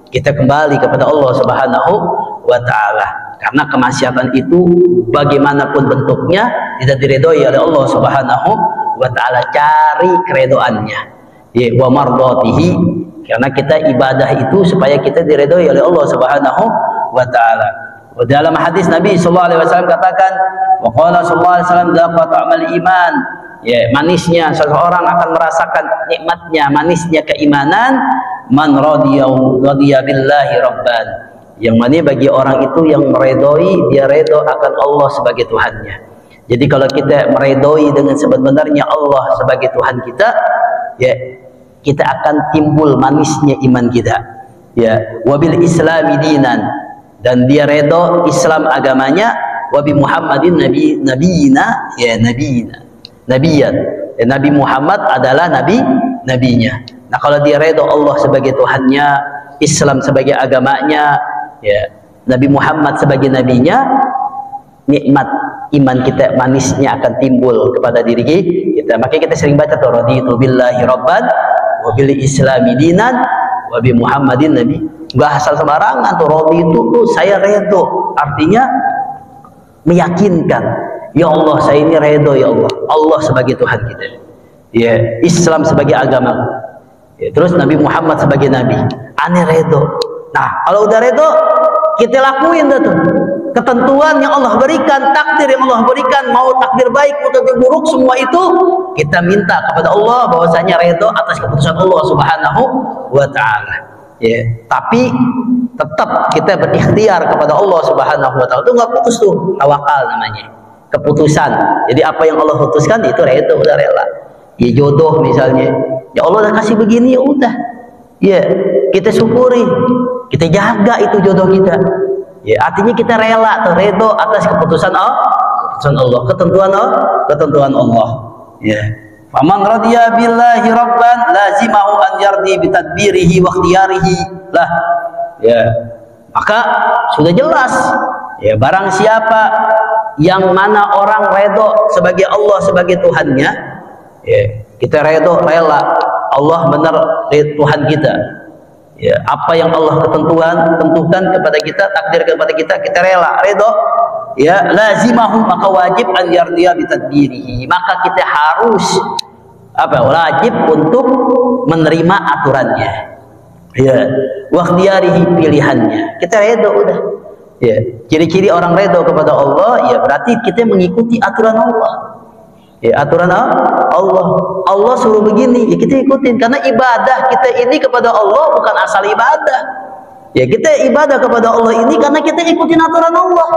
Kita kembali kepada Allah Subhanahu wa Ta'ala. Karena kemaksiatan itu bagaimanapun bentuknya tidak diridhoi oleh Allah Subhanahu wa Ta'ala. Cari keridhoannya, ya, wa mardatihi, karena kita ibadah itu supaya kita diridhoi oleh Allah Subhanahu wa Ta'ala. Dalam hadis Nabi sallallahu alaihi wasallam katakan, wa qala sallallahu alaihi wasallam dhaqa ta'mal iman, ya, manisnya seseorang akan merasakan nikmatnya, manisnya keimanan, man radiya billahi rabban, yang mana bagi orang itu yang meredoi, dia redho akan Allah sebagai Tuhannya. Jadi kalau kita meredoi dengan sebenarnya Allah sebagai Tuhan kita, ya, kita akan timbul manisnya iman kita. Ya, wabil islami dinan, dan dia redho Islam agamanya, wabi Muhammadin nabiyina, ya, nabiyan. Ya, Nabi Muhammad adalah nabinya. Nah, kalau dia redho Allah sebagai Tuhannya, Islam sebagai agamanya, ya, Nabi Muhammad sebagai nabinya, nikmat iman kita, manisnya akan timbul kepada diri kita. Makanya kita sering baca tuh, raditu billahi rabban wa bil islami dinan wa bi Muhammadin nabi. Enggak asal sembarangan tuh, raditu tuh saya redho, artinya meyakinkan, ya Allah saya ini redho, ya Allah sebagai Tuhan kita, ya, Islam sebagai agama, ya, terus Nabi Muhammad sebagai nabi, aneh redho. Nah, kalau udah redho, kita lakuin tuh ketentuan yang Allah berikan, takdir yang Allah berikan, mau takdir baik atau takdir buruk, semua itu kita minta kepada Allah bahwasanya redho atas keputusan Allah Subhanahu wa Ta'ala. Ya, tapi tetap kita berikhtiar kepada Allah Subhanahu wa Ta'ala. Itu nggak putus tuh, tawakal namanya, keputusan. Jadi apa yang Allah putuskan itu redho, udah rela. Ya, jodoh misalnya, ya Allah udah kasih begini, ya udah, ya kita syukuri, kita jaga itu jodoh kita. Ya, artinya kita rela atau redho atas keputusan Allah, ketentuan Allah. Ya. Faman radiya billahi rabban lazimahu an yardi bi tadbirihi wa ikhtiyarihi lah. Ya. Maka sudah jelas, ya, barang siapa yang mana orang redho sebagai Allah sebagai Tuhannya, ya, kita redho, rela, Allah benar Tuhan kita. Ya, apa yang Allah tentukan kepada kita, takdir kepada kita, kita rela, redho. Ya, lazimahu, maka wajib an yardiya bi tadbirihi, maka kita harus wajib untuk menerima aturannya. Ya, wa ikhtiyarihi, pilihannya. Kita redho udah. Ya, ciri-ciri orang redho kepada Allah, ya berarti kita mengikuti aturan Allah. Ya, aturan Allah. Allah suruh begini, ya kita ikutin, karena ibadah kita ini kepada Allah bukan asal ibadah. Ya, kita ibadah kepada Allah ini karena kita ikutin aturan Allah.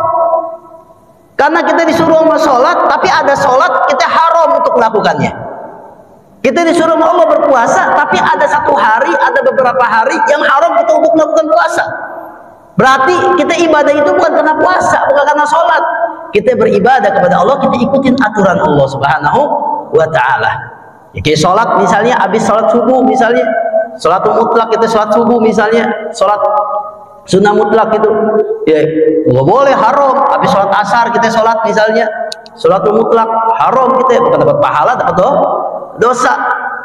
Karena kita disuruh sama sholat, tapi ada sholat kita haram untuk melakukannya. Kita disuruh sama Allah berpuasa, tapi ada satu hari, ada beberapa hari yang haram kita untuk melakukan puasa. Berarti kita ibadah itu bukan karena puasa, bukan karena sholat. Kita beribadah kepada Allah, kita ikutin aturan Allah Subhanahu wa Ta'ala. Ya, kayak sholat misalnya, habis sholat subuh misalnya, sholatul mutlak, kita sholat subuh misalnya, sholat sunnah mutlak itu, ya nggak boleh, haram. Habis sholat asar kita sholat misalnya, sholatul mutlak, haram, kita bukan dapat pahala, dapat dosa.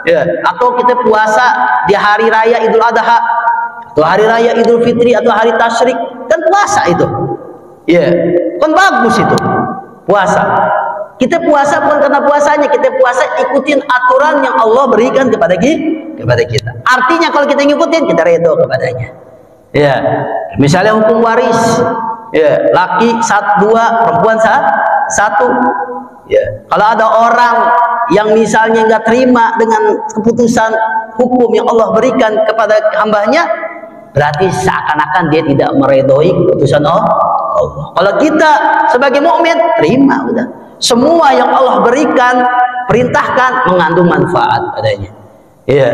Ya, atau kita puasa di hari raya Idul Adha, atau hari raya Idul Fitri, atau hari tasyrik, kan puasa itu. Ya, kan bagus itu puasa. Kita puasa bukan karena puasanya, kita puasa ikutin aturan yang Allah berikan kepada kita. Artinya kalau kita ngikutin, kita redho kepadanya. Ya, misalnya hukum waris, ya, laki 2, perempuan 1. Ya, kalau ada orang yang misalnya nggak terima dengan keputusan hukum yang Allah berikan kepada hambanya, berarti seakan-akan dia tidak meredhoi keputusan Allah. Kalau kita sebagai mukmin terima, udah, semua yang Allah berikan, perintahkan, mengandung manfaat padanya. Iya,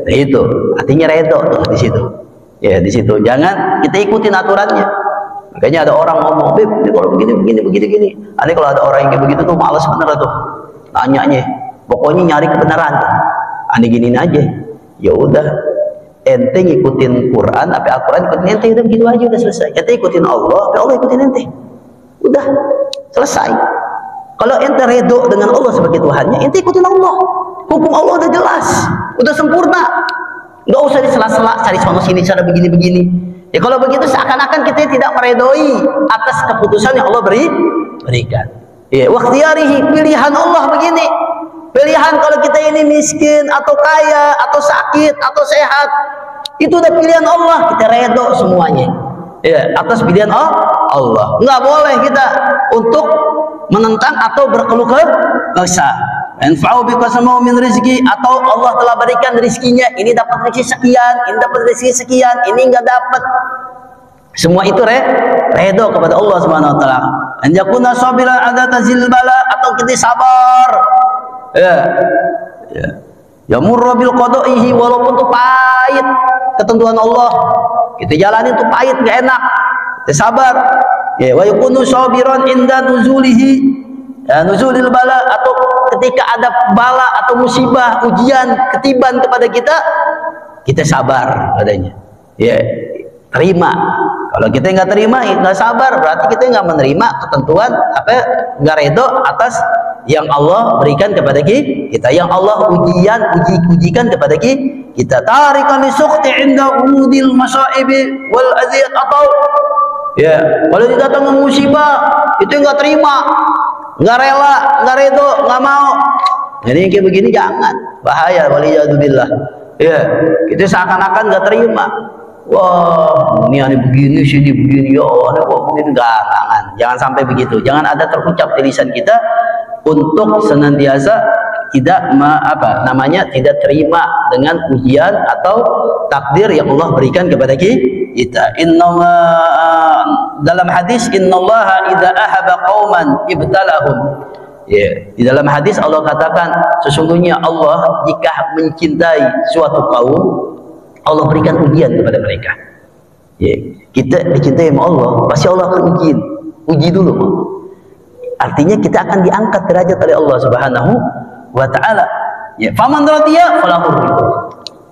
nah itu artinya redho tuh di situ. Ya, di situ jangan kita ikutin aturannya. Makanya ada orang ngomong, "Beb, ini kalau begini gini." Ini kalau ada orang yang kayak begitu tuh males bener tuh nanyanya. Pokoknya nyari kebenaran tuh. Aneh giniin aja. Ya udah, ente ngikutin Quran, apa Al-Quran ikutin ente, udah begitu aja, udah selesai. Ente ikutin Allah, apa Allah ikutin ente. Udah selesai. Kalau ente redo dengan Allah sebagai Tuhannya, ente ikutin Allah. Hukum Allah udah jelas, udah sempurna. Nggak usah disela-sela, cari sono sini, cara begini-begini. Ya kalau begitu seakan-akan kita tidak meredoi atas keputusan yang Allah berikan. Ya, wakhtiyarihi, pilihan Allah begini. Pilihan kalau kita ini miskin atau kaya atau sakit atau sehat, itu udah pilihan Allah, kita redo semuanya. Ya, atas pilihan Allah. Nggak boleh kita untuk menentang atau berkeluh kesah. Anfa'u biqasamu min rizki, atau Allah telah berikan rezekinya, ini dapat rezeki sekian, ini dapat rezeki sekian, ini enggak dapat. Semua itu redo kepada Allah Subhanahu wa taala. An yakuna sabiran ada tazil bala, atau kita sabar. Ya. Ya murra bil qada'ihi, walaupun itu pahit ketentuan Allah. Kita jalani itu pahit enggak enak. Kita sabar. Ya, wa yakunu sabiran inda nuzulihi, ya, nuzulil bala, atau ketika ada bala atau musibah, ujian ketiban kepada kita, kita sabar adanya. Ya, terima. Kalau kita nggak terima, nggak sabar, berarti kita nggak menerima ketentuan, nggak redo atas yang Allah berikan kepada kita, yang Allah ujikan kepada kita. Tarikan li sukhti inda umudil masaibi wal aziyat, atau ya, kalau didatangkan musibah itu nggak terima, nggak rela, nggak redo, nggak mau. Jadi kayak begini jangan, bahaya, waliyadzubillah. Ya, kita seakan-akan nggak terima. Wah, ini aneh begini, sini begini, ya aneh kok begini, jangan sampai begitu. Jangan ada terucap di lisan kita untuk senantiasa tidak tidak terima dengan ujian atau takdir yang Allah berikan kepada kita. Dalam hadis, innallaha idza ahaba qauman ibtalahum. Ya, di dalam hadis Allah katakan, sesungguhnya Allah jika mencintai suatu kaum, Allah berikan ujian kepada mereka. Ya, kita dicintai sama Allah, pasti Allah akan uji dulu. Artinya kita akan diangkat derajat oleh Allah Subhanahu wa taala. Ya, faman radiya falahu ridha.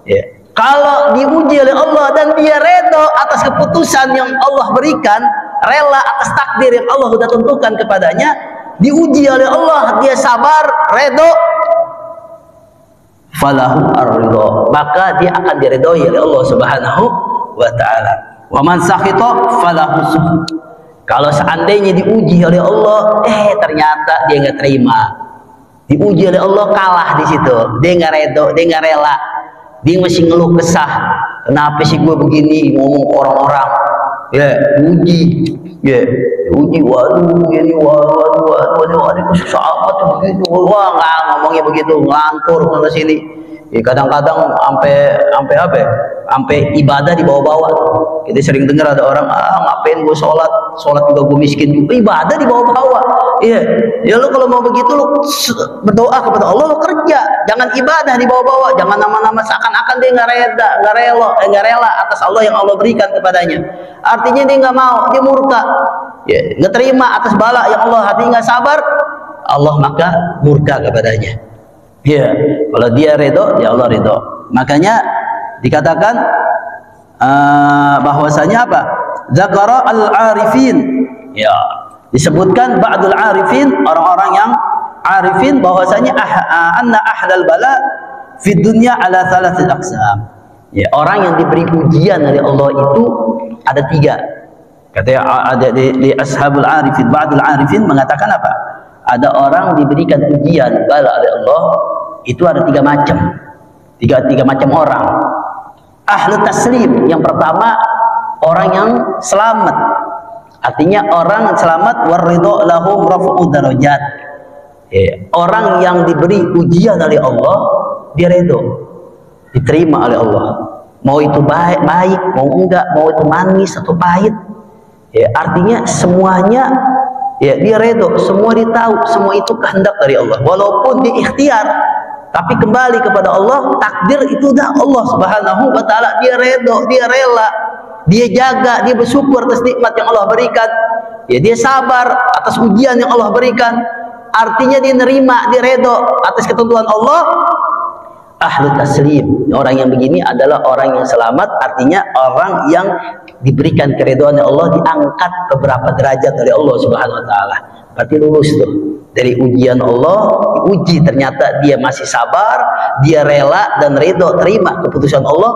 Ya, kalau diuji oleh Allah dan dia redo atas keputusan yang Allah berikan, rela atas takdir yang Allah sudah tentukan kepadanya, diuji oleh Allah, dia sabar, redo, falahu ar-ridha, maka dia akan diridhoi oleh Allah Subhanahu wa taala. Wa man sakhita falahu sukht. Kalau seandainya diuji oleh Allah, ternyata dia nggak terima, diuji oleh Allah, kalah di situ, dia nggak redo, dia nggak rela, dia masih ngeluh kesah, kenapa sih gue begini, ngomong orang-orang, ya uji, waduh ini, waduh susah amat tuh begitu, wah nggak ngomongnya begitu, ngelantur ke sini. Ya, kadang-kadang sampai ibadah dibawa-bawa. Kita sering dengar ada orang, ngapain gue sholat juga gue miskin juga, ibadah dibawa-bawa. Iya, ya lo kalau mau begitu lo berdoa kepada Allah, lo kerja, jangan ibadah dibawa-bawa, jangan nama-nama seakan-akan dia nggak rela atas Allah yang Allah berikan kepadanya. Artinya dia nggak mau, dia murka, ya, nggak terima atas bala yang Allah, hatinya nggak sabar, Allah maka murka kepadanya. Ya, kalau dia ridho, ya Allah ridho. Makanya dikatakan bahwasanya apa? Zakara al-arifin. Ya, disebutkan ba'dul arifin, orang-orang yang arifin, bahwasanya anna ahlal bala fi dunya ala thalathil aqsam. Ya, orang yang diberi ujian dari Allah itu ada 3. Katanya ada di ashabul arifin, ba'dul arifin mengatakan apa? Ada orang diberikan ujian bala oleh Allah, itu ada 3 macam. Tiga macam orang. Ahlu taslim, yang pertama orang yang selamat. Artinya orang selamat, waridho lahum rafu'ud darajat. Orang yang diberi ujian oleh Allah, dia ridho, diterima oleh Allah. Mau itu baik, mau enggak, mau itu manis atau pahit. Ya, artinya semuanya, ya, dia ridho, semua dia tahu, semua itu kehendak dari Allah. Walaupun dia ikhtiar, tapi kembali kepada Allah, takdir itu dah Allah Subhanahu wa taala, dia ridho, dia rela. dia jaga, dia bersyukur atas nikmat yang Allah berikan, ya dia sabar atas ujian yang Allah berikan, artinya dia nerima, dia redho atas ketentuan Allah. Ahlu taslim, orang yang begini adalah orang yang selamat, artinya orang yang diberikan keridhaan Allah, diangkat beberapa derajat oleh Allah Subhanahu wa taala. Berarti lulus tuh dari ujian Allah, diuji ternyata dia masih sabar, dia rela dan ridho terima keputusan Allah,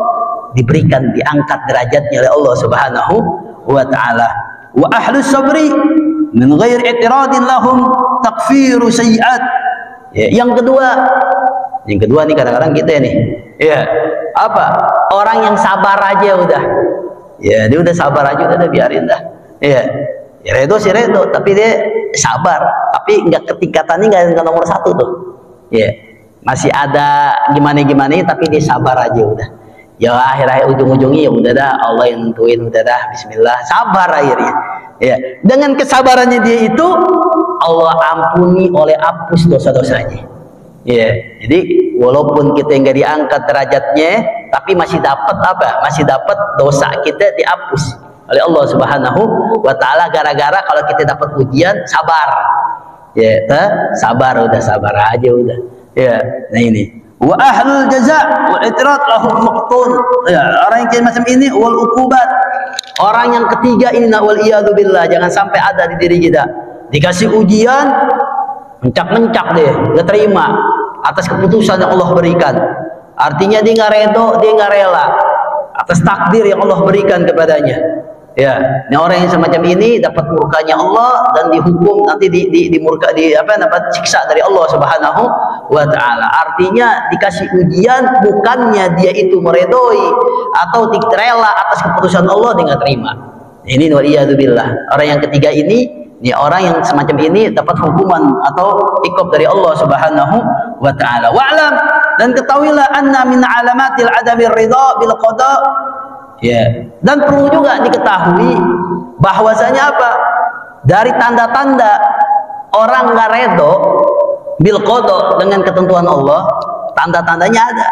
diberikan, diangkat derajatnya oleh Allah Subhanahu wa taala. Wa ahlus sabri min ghairi i'tiradin lahum takfiru sayyi'at. Ya, yang kedua nih kadang-kadang kita nih, ya apa, orang yang sabar aja udah, ya dia udah sabar aja udah biarin dah, ya redo sih redo, tapi dia sabar, tapi nggak ketingkatannya nggak nomor satu tuh, ya masih ada gimana tapi dia sabar aja udah, ya akhir-akhir ujung-ujungnya ya udah dah, Allah yang nentuin, udah dah, Bismillah, sabar akhirnya, ya dengan kesabarannya dia itu Allah ampuni oleh hapus dosa-dosanya. Ya, jadi walaupun kita nggak diangkat derajatnya, tapi masih dapat apa? Masih dapat dosa kita dihapus oleh Allah Subhanahu wa taala gara-gara kalau kita dapat ujian sabar. Ya, sabar udah, sabar aja udah. Ya, nah ini. Wa ahlul jaza wa itrat lahum maqtun. Ya, orang yang kayak macam ini wal uqubat. Orang yang ketiga ini wal iyadu billah, jangan sampai ada di diri kita. Dikasih ujian mencak-mencak deh, nggak terima atas keputusan yang Allah berikan, artinya dia nggak redo, dia nggak rela atas takdir yang Allah berikan kepadanya. Ya, ini orang yang semacam ini dapat murkanya Allah dan dihukum nanti dapat siksa dari Allah Subhanahu wa taala. Artinya dikasih ujian bukannya dia itu meredoi atau rela atas keputusan Allah, dia nggak terima. Ini waliyadzubillah. Orang yang ketiga ini orang yang semacam ini dapat hukuman atau iqab dari Allah Subhanahu wa taala. Wa'lam, dan ketahuilah anna min alamatil adami ridha bil qada. Ya, dan perlu juga diketahui bahwasanya apa? Dari tanda-tanda orang nggak redho bil qada dengan ketentuan Allah, tanda-tandanya ada.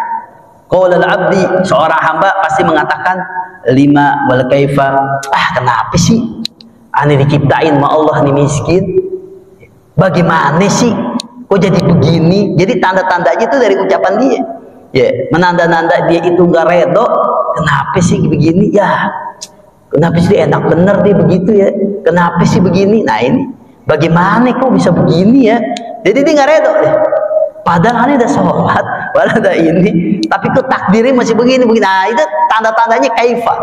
Qaulal abdi, seorang hamba pasti mengatakan lima wal kaifa. Kenapa sih aneh diciptain sama Allah nih miskin, bagaimana sih kok jadi begini? Jadi tanda-tandanya itu dari ucapan dia, ya menanda-nanda dia itu nggak redo. Kenapa sih begini ya, kenapa sih enak bener dia begitu ya, kenapa sih begini? Nah ini bagaimana kok bisa begini ya, jadi dia nggak redo deh. Padahal aneh udah sholat, padahal ada ini, tapi kok takdirnya masih begini. Nah itu tanda-tandanya kaifa,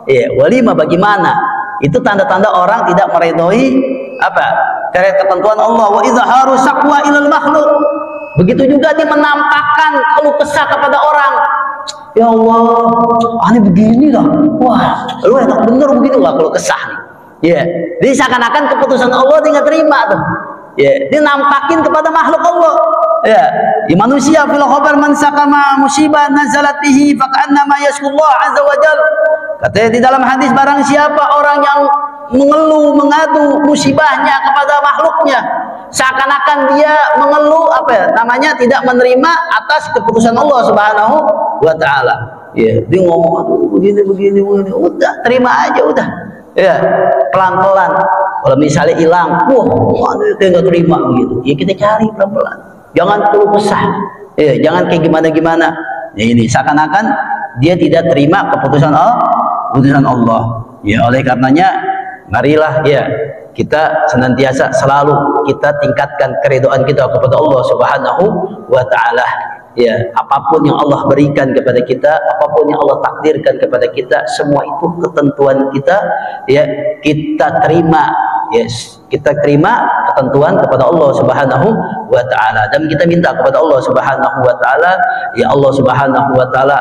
ya walima bagaimana? Itu tanda-tanda orang tidak meredoi apa? Karena ketentuan Allah. Wa izharu saqwa ilal makhluk. Begitu juga dia menampakkan keluh kesah kepada orang. Ya Allah, aneh begini lah. Wah, lu enak bener begitu lah keluh kesah nih. Ya, jadi seakan-akan keputusan Allah dia nggak terima tuh. Ya, dia nampakin kepada makhluk Allah. Ya, manusia fil khabar man sakama musibah nazalat bihi fa ka'annama yasqullah azza wa jalla. Katanya di dalam hadis, barang siapa orang yang mengeluh, mengadu musibahnya kepada makhluknya, seakan-akan dia mengeluh tidak menerima atas keputusan Allah Subhanahu wa taala. Ya, dia ngomong aduh begini, udah terima aja udah. Ya, pelan-pelan. Kalau misalnya hilang, wah, dia nggak terima gitu. Ya kita cari pelan-pelan. Jangan keluh kesah. Ya, jangan kayak gimana-gimana. Ya ini seakan-akan dia tidak terima keputusan Allah. Ya, oleh karenanya marilah ya kita senantiasa selalu kita tingkatkan keridhaan kita kepada Allah Subhanahu wa taala. Ya, apapun yang Allah berikan kepada kita, apapun yang Allah takdirkan kepada kita, semua itu ketentuan kita, ya kita terima. Yes, kita terima ketentuan kepada Allah Subhanahu wa taala dan kita minta kepada Allah Subhanahu wa taala, ya Allah Subhanahu wa taala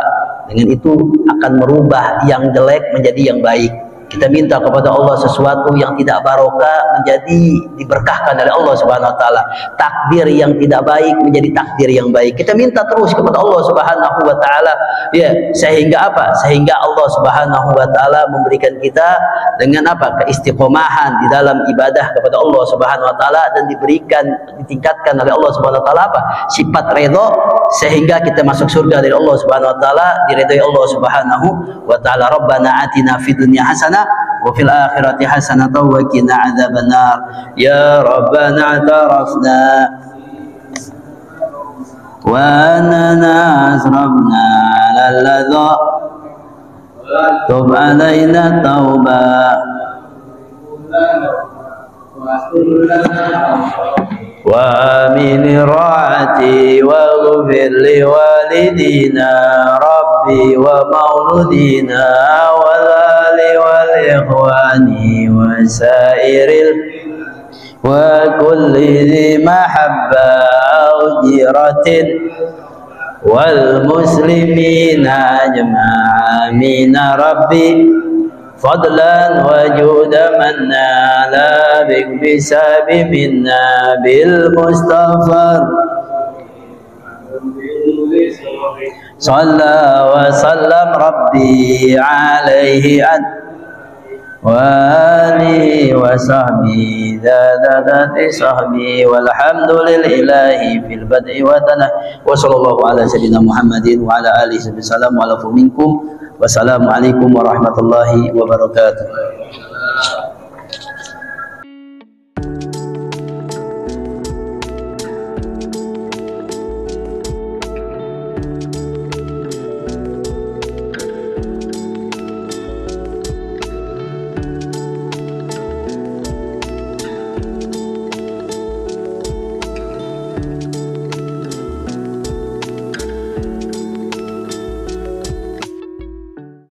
dengan itu akan merubah yang jelek menjadi yang baik. Kita minta kepada Allah sesuatu yang tidak barokah menjadi diberkahkan oleh Allah Subhanahu wa taala. Takdir yang tidak baik menjadi takdir yang baik. Kita minta terus kepada Allah Subhanahu wa taala, ya, sehingga apa? Sehingga Allah Subhanahu wa taala memberikan kita dengan apa? Keistiqomahan di dalam ibadah kepada Allah Subhanahu wa taala, dan ditingkatkan oleh Allah Subhanahu wa taala apa? Sifat ridha, sehingga kita masuk surga dari Allah Subhanahu wa taala, diridhai Allah Subhanahu wa taala. Rabbana atina fid dunya hasanah wa fil akhirati hasanah wa qina adzabannar. Ya Rabbana tarafna wa annana asrafna lalladha tub alaina tauba wa amin ra'ati wa ghfir li walidina rabbi wa mauludina wal ali wal ikhwani wa sairil wa kulli dhi mahabba aw jiratin wal muslimina ajma'a amin rabbi fadlan wa juda manna la bisabi minna bil mustafa salla wa sallam rabbi alaihi wa alihi wa sahbihi dadadati sahbihi walhamdulillahi fil bad'i wa tanah wa sallallahu ala sayyidina Muhammadin wa ala alihi wa sallam wa alafu minkum. Wassalamualaikum warahmatullahi wabarakatuh.